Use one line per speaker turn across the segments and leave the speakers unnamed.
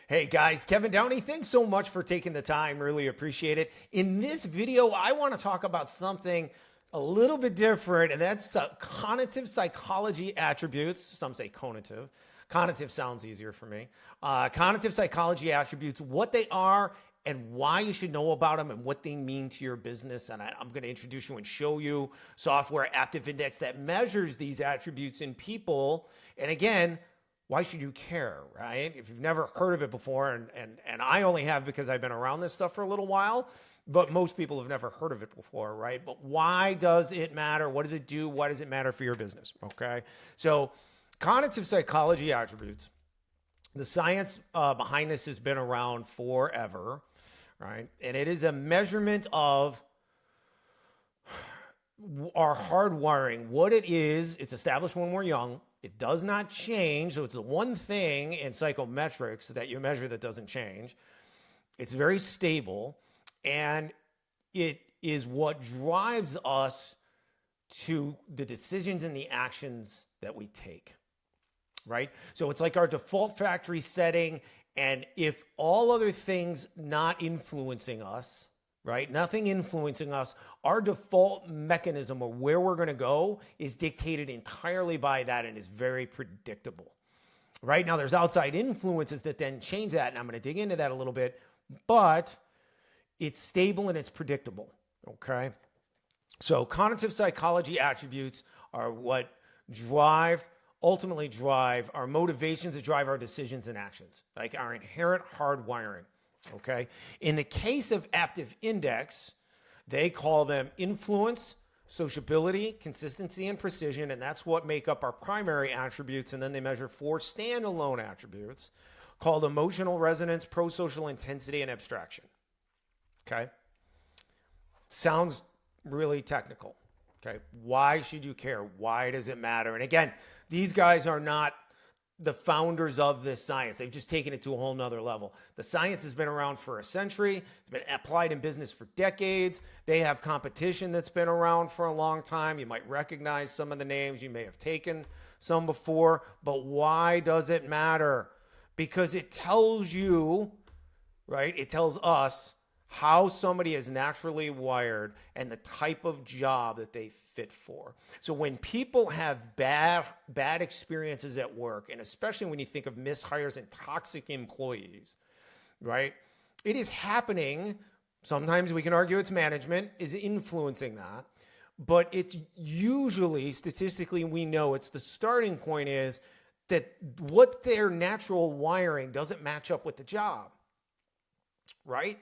Hey guys, Kevin Downey, thanks so much for taking the time. Really appreciate it. In this video, I want to talk about something a little bit different, and that's conative psychology attributes. Some say conative. Conative sounds easier for me. Conative psychology attributes, what they are and why you should know about them and what they mean to your business. And I'm going to introduce you and show you software Aptive Index that measures these attributes in people. And again, why should you care, right? If you've never heard of it before, and I only have because I've been around this stuff for a little while, but most people have never heard of it before, right? But why does it matter? What does it do? Why does it matter for your business, okay? So cognitive psychology attributes, the science behind this has been around forever, right? And it is a measurement of our hardwiring, what it is. It's established when we're young. It does not change. So it's the one thing in psychometrics that you measure that doesn't change. It's very stable, and it is what drives us to the decisions and the actions that we take, right? So it's like our default factory setting, and if all other things not influencing us, right? Nothing influencing us. Our default mechanism of where we're going to go is dictated entirely by that and is very predictable. Right now, there's outside influences that then change that, and I'm going to dig into that a little bit, but it's stable and it's predictable. Okay. So cognitive psychology attributes are what ultimately drive our motivations that drive our decisions and actions, like our inherent hardwiring. Okay. In the case of Aptive Index, they call them influence, sociability, consistency, and precision. And that's what make up our primary attributes. And then they measure 4 standalone attributes called emotional resonance, pro-social intensity, and abstraction. Okay. Sounds really technical. Okay. Why should you care? Why does it matter? And again, these guys are not the founders of this science. They've just taken it to a whole nother level. The science has been around for a century. It's been applied in business for decades. They have competition that's been around for a long time. You might recognize some of the names. You may have taken some before, but why does it matter? Because it tells you, right? It tells us how somebody is naturally wired and the type of job that they fit for. So when people have bad experiences at work, and especially when you think of mishires and toxic employees, right? It is happening. Sometimes we can argue it's management is influencing that, but it's usually, statistically, we know it's the starting point is that what their natural wiring doesn't match up with the job, right?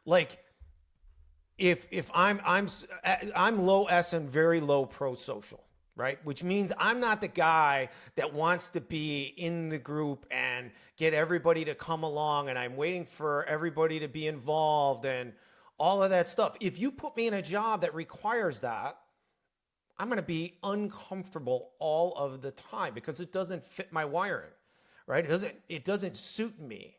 Like if I'm low S and very low pro-social, right? Which means I'm not the guy that wants to be in the group and get everybody to come along, and I'm waiting for everybody to be involved and all of that stuff. If you put me in a job that requires that, I'm going to be uncomfortable all of the time because it doesn't fit my wiring, right? It doesn't suit me,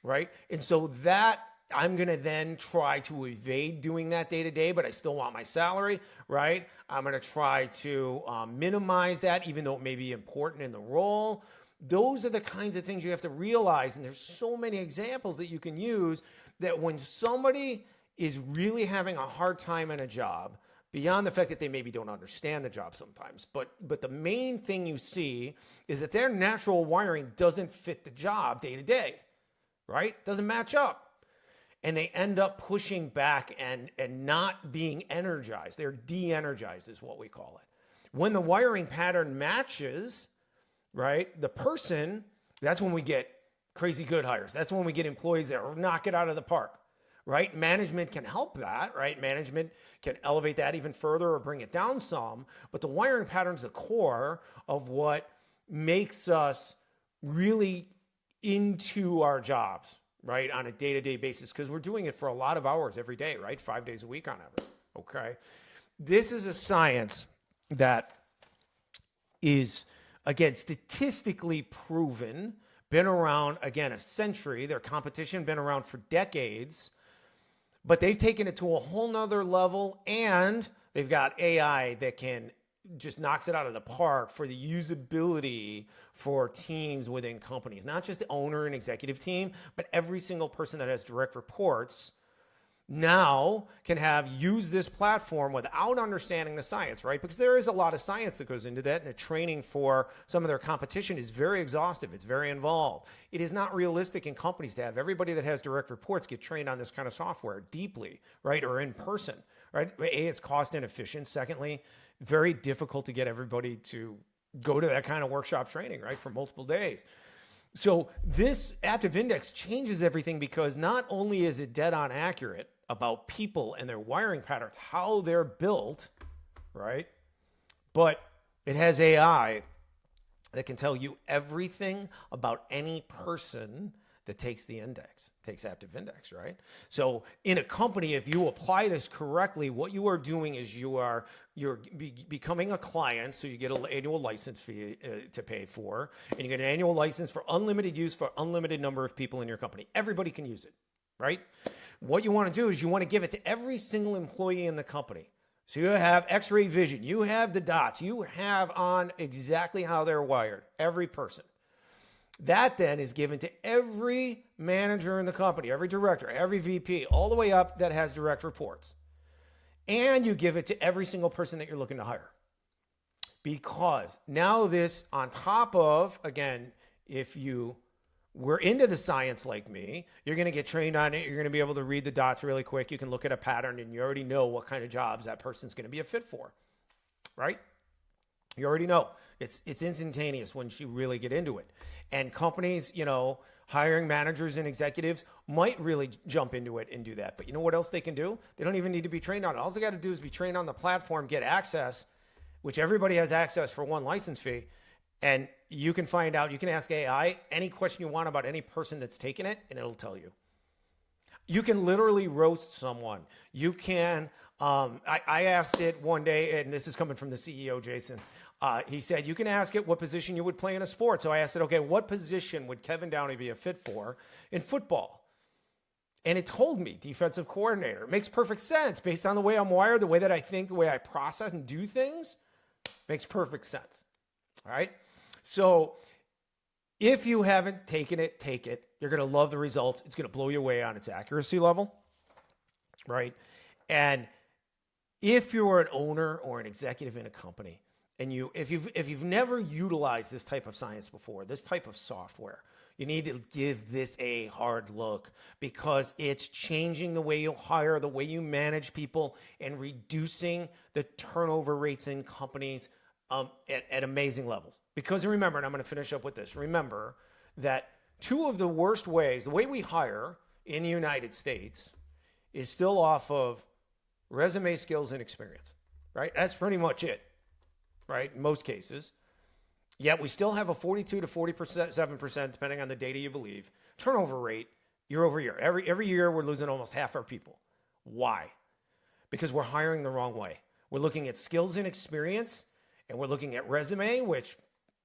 right? And so that I'm going to then try to evade doing that day to day, but I still want my salary, right? I'm going to try to minimize that, even though it may be important in the role. Those are the kinds of things you have to realize. And there's so many examples that you can use that when somebody is really having a hard time in a job, beyond the fact that they maybe don't understand the job sometimes, but the main thing you see is that their natural wiring doesn't fit the job day to day, right? Doesn't match up. And they end up pushing back and not being energized. They're de-energized is what we call it. When the wiring pattern matches, right, the person, that's when we get crazy good hires. That's when we get employees that knock it out of the park, right? Management can help that, right? Management can elevate that even further or bring it down some. But the wiring pattern is the core of what makes us really into our jobs, right, on a day-to-day basis, because we're doing it for a lot of hours every day, right? 5 days a week on average, okay? This is a science that is, again, statistically proven, been around, again, a century. Their competition been around for decades, but they've taken it to a whole nother level, and they've got AI that can just knocks it out of the park for the usability for teams within companies, not just the owner and executive team, but every single person that has direct reports now can use this platform without understanding the science, right? Because there is a lot of science that goes into that, and the training for some of their competition is very exhaustive. It's very involved. It is not realistic in companies to have everybody that has direct reports get trained on this kind of software deeply, right? Or in person, right? A, it's cost inefficient. Secondly, very difficult to get everybody to go to that kind of workshop training, right? For multiple days. So this Aptive Index changes everything, because not only is it dead on accurate about people and their wiring patterns, how they're built, right? But it has AI that can tell you everything about any person that takes the index, takes Aptive Index, right? So in a company, if you apply this correctly, what you are doing is you're becoming a client, so you get an annual license fee to pay for, and you get an annual license for unlimited use for unlimited number of people in your company. Everybody can use it, right? What you want to do is you want to give it to every single employee in the company. So you have X-ray vision, you have the dots, you have on exactly how they're wired, every person. That then is given to every manager in the company, every director, every VP, all the way up that has direct reports. And you give it to every single person that you're looking to hire. Because now this, on top of, again, if you were into the science like me, you're going to get trained on it. You're going to be able to read the dots really quick. You can look at a pattern, and you already know what kind of jobs that person's going to be a fit for, right? You already know. It's instantaneous once you really get into it. And companies, hiring managers and executives might really jump into it and do that. But you know what else they can do? They don't even need to be trained on it. All they got to do is be trained on the platform, get access, which everybody has access for one license fee. And you can find out, you can ask AI any question you want about any person that's taken it, and it'll tell you. You can literally roast someone. You can, I asked it one day, and this is coming from the CEO, Jason. He said, you can ask it what position you would play in a sport. So I asked it, okay, what position would Kevin Downey be a fit for in football? And it told me defensive coordinator. It makes perfect sense based on the way I'm wired, the way that I think, the way I process and do things. Makes perfect sense. All right. So if you haven't taken it, take it. You're going to love the results. It's going to blow you away on its accuracy level. Right. And if you're an owner or an executive in a company, and if you've never utilized this type of science before, this type of software, you need to give this a hard look, because it's changing the way you hire, the way you manage people, and reducing the turnover rates in companies at amazing levels. Because remember, and I'm going to finish up with this, remember that two of the worst ways, the way we hire in the United States is still off of resume, skills, and experience, right? That's pretty much it, right? In most cases. Yet we still have a 42 to 47%, depending on the data you believe, turnover rate year over year. Every year we're losing almost half our people. Why? Because we're hiring the wrong way. We're looking at skills and experience, and we're looking at resume, which,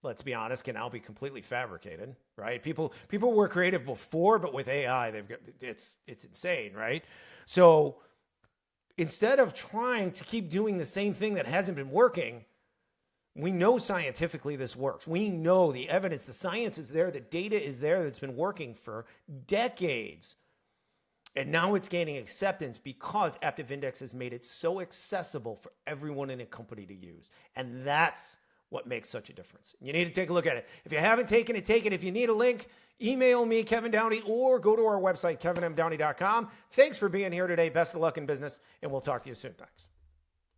let's be honest, can now be completely fabricated, right? People were creative before, but with AI, it's insane, right? So instead of trying to keep doing the same thing that hasn't been working, we know scientifically this works. We know the evidence, the science is there, the data is there, that's been working for decades. And now it's gaining acceptance because Aptive Index has made it so accessible for everyone in a company to use. And that's what makes such a difference. You need to take a look at it. If you haven't taken it, take it. If you need a link, email me, Kevin Downey, or go to our website, kevinmdowney.com. Thanks for being here today. Best of luck in business, and we'll talk to you soon. Thanks.